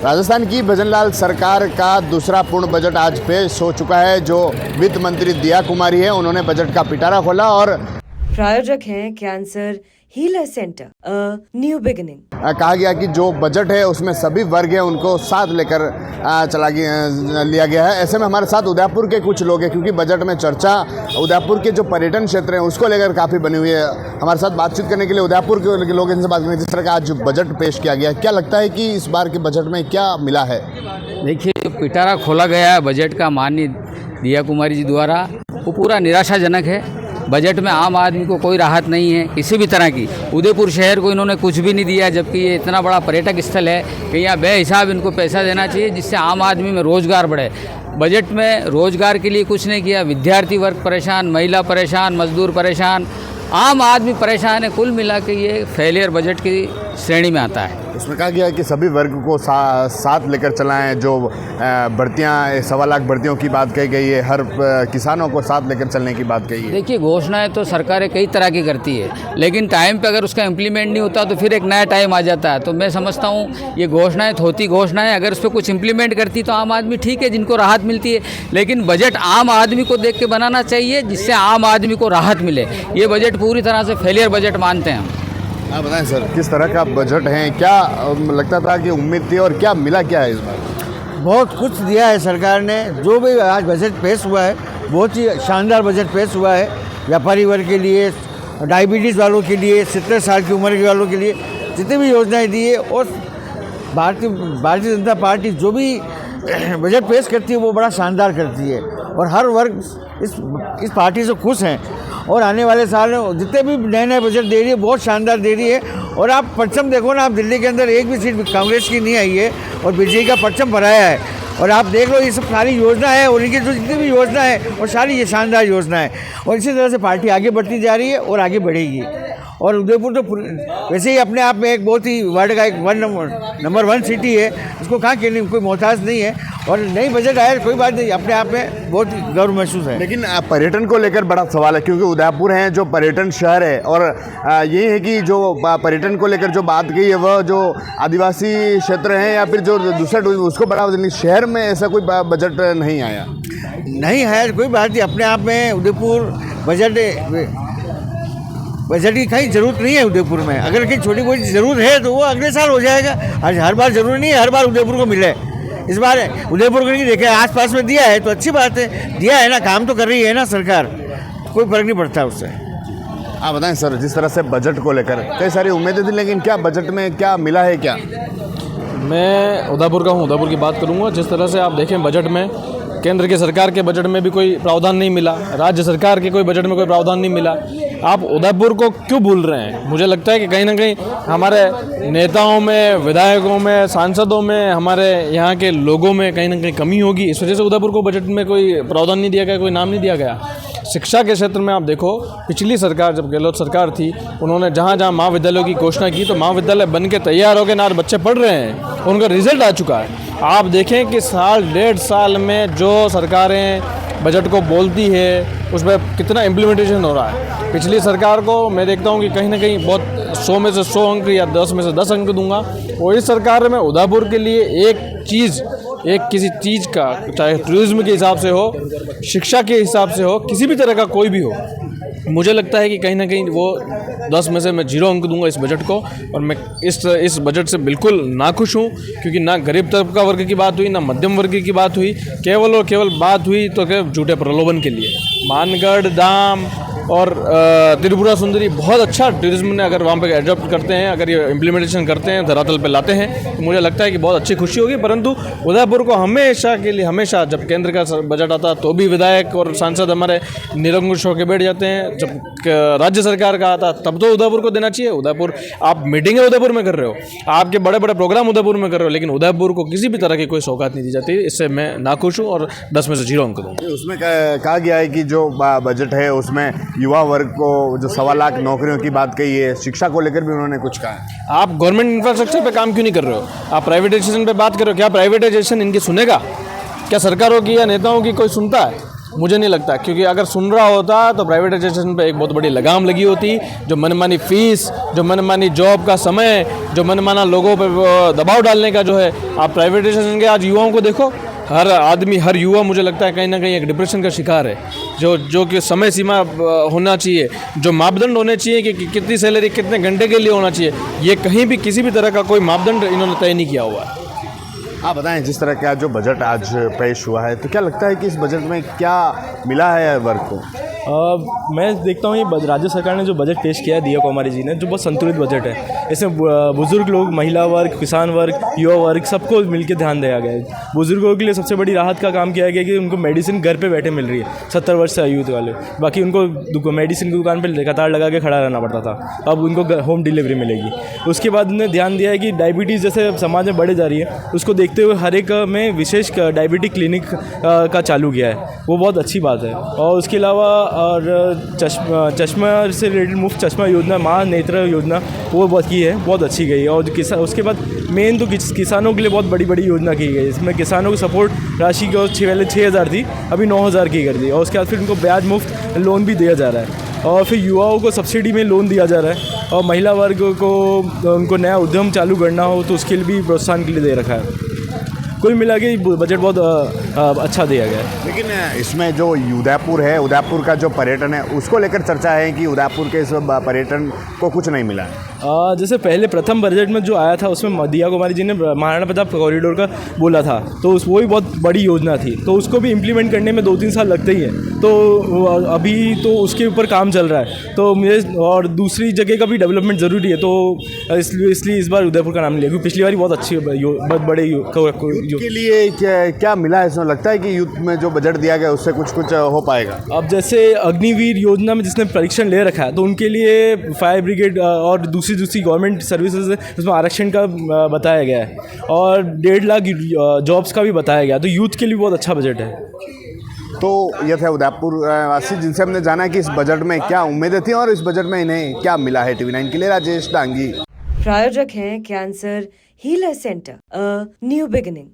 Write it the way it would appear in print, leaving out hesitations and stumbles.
राजस्थान की भजनलाल सरकार का दूसरा पूर्ण बजट आज पेश हो चुका है। जो वित्त मंत्री दिया कुमारी है, उन्होंने बजट का पिटारा खोला और प्रायोजक हैं cancer healer centre new beginning. कहा गया कि जो बजट है उसमें सभी वर्ग हैं उनको साथ लेकर लिया गया है। ऐसे में हमारे साथ उदयपुर के कुछ लोग हैं, क्योंकि बजट में चर्चा उदयपुर के जो पर्यटन क्षेत्र हैं उसको लेकर काफ़ी बनी हुई है। हमारे साथ बातचीत करने के लिए उदयपुर के लोग इनसे बात करेंगे। जिस तरह का आज बजट पेश किया गया, क्या लगता है कि इस बार के बजट में क्या मिला है? देखिए, जो पिटारा खोला गया है बजट का माननीय दिया कुमारी जी द्वारा, वो पूरा निराशाजनक है। बजट में आम आदमी को कोई राहत नहीं है किसी भी तरह की। उदयपुर शहर को इन्होंने कुछ भी नहीं दिया, जबकि ये इतना बड़ा पर्यटक स्थल है कि यहाँ बेहिसाब इनको पैसा देना चाहिए जिससे आम आदमी में रोज़गार बढ़े। बजट में रोज़गार के लिए कुछ नहीं किया। विद्यार्थी वर्ग परेशान, महिला परेशान, मजदूर परेशान, आम आदमी परेशान है। कुल मिला के ये फेलियर बजट की श्रेणी में आता है। उसमें कहा गया है कि सभी वर्ग को साथ लेकर चलाएं। जो भर्तियाँ 1.25 लाख भर्तियों की बात कही गई है, हर किसानों को साथ लेकर चलने की बात कही है। देखिए, घोषणाएं तो सरकारें कई तरह की करती है, लेकिन टाइम पे अगर उसका इम्प्लीमेंट नहीं होता तो फिर एक नया टाइम आ जाता है। तो मैं समझता हूँ ये घोषणाएं होती घोषणाएं, अगर उस पर कुछ इम्प्लीमेंट करती तो आम आदमी ठीक है, जिनको राहत मिलती है। लेकिन बजट आम आदमी को देख के बनाना चाहिए जिससे आम आदमी को राहत मिले। ये बजट पूरी तरह से फेलियर बजट मानते हैं हम। आप बताएं सर, किस तरह का बजट है? क्या लगता था कि उम्मीद थी और क्या मिला क्या है इस बार? बहुत कुछ दिया है सरकार ने। जो भी आज बजट पेश हुआ है बहुत ही शानदार बजट पेश हुआ है। व्यापारी वर्ग के लिए, डायबिटीज़ वालों के लिए, 70 साल की उम्र के वालों के लिए जितनी भी योजनाएं दी है, और भारतीय जनता पार्टी जो भी बजट पेश करती है वो बड़ा शानदार करती है, और हर वर्ग इस पार्टी से खुश हैं। और आने वाले साल में जितने भी नए बजट दे रही है बहुत शानदार दे रही है। और आप परचम देखो ना, आप दिल्ली के अंदर एक भी सीट कांग्रेस की नहीं आई है और बीजेपी का परचम भराया है। और आप देख लो, ये सब सारी योजना है और इनकी जो जितनी भी योजना है और सारी ये शानदार योजना है। और इसी तरह से पार्टी आगे बढ़ती जा रही है और आगे बढ़ेगी। और उदयपुर तो वैसे ही अपने आप में एक बहुत ही वर्ल्ड का एक नंबर 1 सिटी है, उसको कहाँ के लिए कोई मोहताज नहीं है। और नई बजट आया कोई बात नहीं, अपने आप में बहुत गर्व महसूस है। लेकिन पर्यटन को लेकर बड़ा सवाल है, क्योंकि उदयपुर है जो पर्यटन शहर है, और ये है कि जो पर्यटन को लेकर जो बात की है वह जो आदिवासी क्षेत्र हैं या फिर जो दूसरा उसको बढ़ावा देने, शहर में ऐसा कोई बजट नहीं आया। नहीं है कोई बात नहीं, अपने आप में उदयपुर बजट की कहीं ज़रूरत नहीं है उदयपुर में। अगर कहीं छोटी मोटी ज़रूरत है तो वो अगले साल हो जाएगा। आज हर बार ज़रूरी नहीं है हर बार उदयपुर को मिले। इस बार उदयपुर को नहीं देखे, आसपास में दिया है तो अच्छी बात है, दिया है ना, काम तो कर रही है ना सरकार, कोई फ़र्क नहीं पड़ता उससे। आप बताएं सर, जिस तरह से बजट को लेकर कई सारी उम्मीदें थी, लेकिन क्या बजट में क्या मिला है? क्या मैं उदयपुर का हूँ, उदयपुर की बात करूँगा। जिस तरह से आप देखें बजट में, केंद्र के सरकार के बजट में भी कोई प्रावधान नहीं मिला, राज्य सरकार के कोई बजट में कोई प्रावधान नहीं मिला। आप उदयपुर को क्यों भूल रहे हैं? मुझे लगता है कि कहीं ना कहीं हमारे नेताओं में, विधायकों में, सांसदों में, हमारे यहाँ के लोगों में कहीं ना कहीं कमी होगी। इस वजह से उदयपुर को बजट में कोई प्रावधान नहीं दिया गया, कोई नाम नहीं दिया गया। शिक्षा के क्षेत्र में आप देखो, पिछली सरकार जब गहलोत सरकार थी, उन्होंने जहाँ जहाँ महाविद्यालयों की घोषणा की तो महाविद्यालय बन के तैयार हो गए ना, बच्चे पढ़ रहे हैं, उनका रिजल्ट आ चुका है। आप देखें कि साल 1.5 साल में जो सरकारें बजट को बोलती है उस पर कितना इम्प्लीमेंटेशन हो रहा है। पिछली सरकार को मैं देखता हूँ कि कहीं ना कहीं बहुत 100 में से 100 अंक या 10 में से 10 अंक दूंगा। और इस सरकार में उदयपुर के लिए एक किसी चीज़ का, चाहे टूरिज्म के हिसाब से हो, शिक्षा के हिसाब से हो, किसी भी तरह का कोई भी हो, मुझे लगता है कि कहीं ना कहीं वो 10 में से मैं 0 अंक दूंगा इस बजट को। और मैं इस बजट से बिल्कुल नाखुश हूँ, क्योंकि ना गरीब तबका वर्ग की बात हुई, ना मध्यम वर्ग की बात हुई, केवल और केवल बात हुई तो झूठे प्रलोभन के लिए। मानगढ़ धाम और त्रिपुरा सुंदरी बहुत अच्छा टूरिज्म ने अगर वहाँ पे एडॉप्ट करते हैं, अगर ये इम्प्लीमेंटेशन करते हैं, धरातल पे लाते हैं, तो मुझे लगता है कि बहुत अच्छी खुशी होगी। परंतु उदयपुर को हमेशा जब केंद्र का बजट आता तो भी विधायक और सांसद हमारे निरंकुश होकर बैठ जाते हैं। जब राज्य सरकार का आता तब तो उदयपुर को देना चाहिए। उदयपुर, आप मीटिंगें उदयपुर में कर रहे हो, आपके बड़े बड़े प्रोग्राम उदयपुर में कर रहे हो, लेकिन उदयपुर को किसी भी तरह की कोई सौगात नहीं दी जाती। इससे मैं नाखुश हूँ और 10 में से 0 अंक दूँगा। उसमें कहा गया है कि जो बजट है उसमें युवा वर्ग को जो 1.25 लाख नौकरियों की बात कही है, शिक्षा को लेकर भी उन्होंने कुछ कहा है। आप गवर्नमेंट इंफ्रास्ट्रक्चर पे काम क्यों नहीं कर रहे हो? आप प्राइवेटाइजेशन पे बात कर रहे हो। क्या प्राइवेटाइजेशन इनकी सुनेगा? क्या सरकारों की या नेताओं की कोई सुनता है? मुझे नहीं लगता, क्योंकि अगर सुन रहा होता तो प्राइवेटाइजेशन पे एक बहुत बड़ी लगाम लगी होती। जो मनमानी फीस, जो मनमानी जॉब का समय, जो मनमाना लोगों पे दबाव डालने का जो है, आप प्राइवेटाइजेशन के आज युवाओं को देखो, हर आदमी, हर युवा मुझे लगता है कहीं ना कहीं एक डिप्रेशन का शिकार है। जो कि समय सीमा होना चाहिए, जो मापदंड होने चाहिए कि कितनी सैलरी कितने घंटे के लिए होना चाहिए, ये कहीं भी किसी भी तरह का कोई मापदंड इन्होंने तय नहीं किया हुआ है। आप बताएं, जिस तरह का जो बजट आज पेश हुआ है, तो क्या लगता है कि इस बजट में क्या मिला है वर्ग को? मैं देखता हूँ ये राज्य सरकार ने जो बजट पेश किया है दिया कुमारी जी ने, जो बहुत संतुलित बजट है। इसमें बुजुर्ग लोग, महिला वर्ग, किसान वर्ग, युवा वर्ग सबको मिलकर ध्यान दिया गया है। बुजुर्गों के लिए सबसे बड़ी राहत का काम किया गया कि उनको मेडिसिन घर पे बैठे मिल रही है, 70 वर्ष से आयु वाले। बाकी उनको मेडिसिन की दुकान पर कतार लगा के खड़ा रहना पड़ता था, अब उनको होम डिलीवरी मिलेगी। उसके बाद उन्होंने ध्यान दिया है कि डायबिटीज़ जैसे समाज में बढ़े जा रही है, उसको देखते हुए हर एक में विशेष डायबिटिक क्लिनिक का चालू किया है, वो बहुत अच्छी बात है। और उसके अलावा और चश्मा से रिलेटेड मुफ्त चश्मा योजना, माँ नेत्र योजना, वो बहुत की है, बहुत अच्छी गई है। और उसके बाद मेन तो किसानों के लिए बहुत बड़ी बड़ी योजना की गई। इसमें किसानों को सपोर्ट राशि को पहले 6,000 थी, अभी 9,000 की कर दी। और उसके बाद फिर उनको ब्याज मुफ्त लोन भी दिया जा रहा है। और फिर युवाओं को सब्सिडी में लोन दिया जा रहा है। और महिला वर्ग को उनको नया उद्यम चालू करना हो तो उसके लिए भी प्रोत्साहन के लिए दे रखा है। कुल मिला के बजट बहुत अच्छा दिया गया है। लेकिन इसमें जो उदयपुर है, उदयपुर का जो पर्यटन है, उसको लेकर चर्चा है कि उदयपुर के इस पर्यटन को कुछ नहीं मिला है। जैसे पहले प्रथम बजट में जो आया था उसमें दिया कुमारी जी ने महाराणा प्रताप कॉरिडोर का बोला था, तो वो भी बहुत बड़ी योजना थी, तो उसको भी इम्प्लीमेंट करने में 2-3 साल लगते ही हैं। तो अभी तो उसके ऊपर काम चल रहा है, तो मुझे और दूसरी जगह का भी डेवलपमेंट ज़रूरी है, तो इसलिए इस बार उदयपुर का नाम लिया, क्योंकि पिछली बार बहुत अच्छी बहुत बड़े के लिए क्या मिला है? इसमें लगता है कि यूथ में जो बजट दिया गया उससे कुछ हो पाएगा। अब जैसे अग्निवीर योजना में जिसने परीक्षण ले रखा है, तो उनके लिए फायर ब्रिगेड और दूसरी गवर्नमेंट सर्विसेज है, उसमें आरक्षण का बताया गया है, और 1.5 लाख जॉब्स का भी बताया गया, तो यूथ के लिए बहुत अच्छा बजट है। तो ये थे उदयपुर वासी, जिनसे हमने जाना कि इस बजट में क्या उम्मीदें थी और इस बजट में इन्हें क्या मिला है। TV9 के लिए राजेश डांगी। प्रायोजक हैं cancer healer centre, a new beginning.